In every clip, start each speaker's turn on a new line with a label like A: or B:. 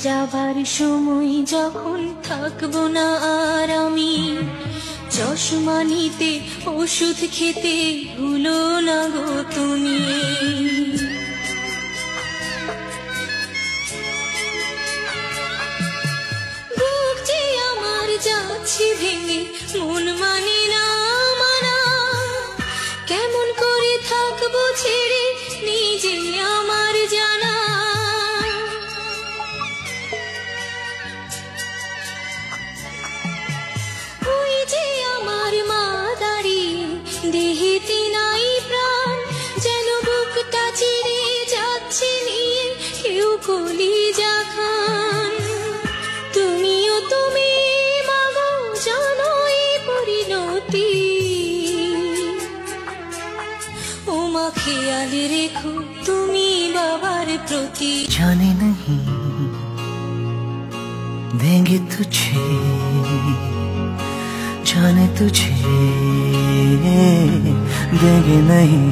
A: যাবার সময় যখন থাকবো না আর আমি, চশমা নিতে ওষুধ খেতে ভুলো না গো তুমি। বুক যে আমার যাচ্ছে ভেঙে, মন মানে না মানা, কেমন করে থাকবো ছেড়ে নিজে আমার জানা। ওই যে আমার মা দাঁড়িয়ে, দেহেতে নাই প্রাণ, যেন বুকটা চিরে যাচ্ছে নিয়ে কেউ কলিজা খান। তুমিও তুমি মাগো জানো এই পরিণতি, ও মা খেয়াল রেখো তুমি বাবার প্রতি।
B: जाने नहीं देंगे तुझे, जाने तुझे देंगे नहीं।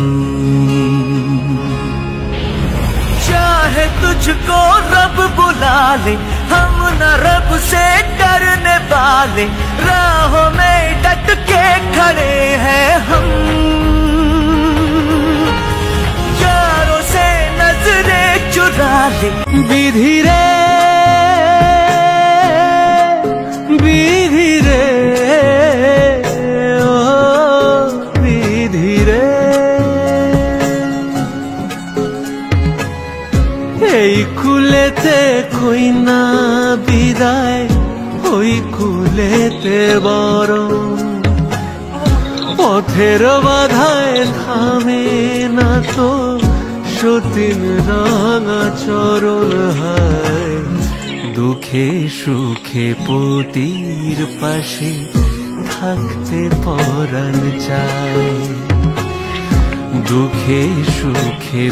B: चाहे तुझको रब बुला ले, हम न रब से डरने वाले, राहों में डट के खड़े हैं हम। यारों से नजरें चुरा ले, विधि रे विधि रे, ओ विधि रे। এই কুলেতে কই না বিদায়, ওই কুলেতে বরং পথের বাধায় থামে না তো সতীন রাঙা চরণ হায়। দুঃখে সুখে পতির পাশে থাকতে পরাণ চায়, দুঃখে সুখে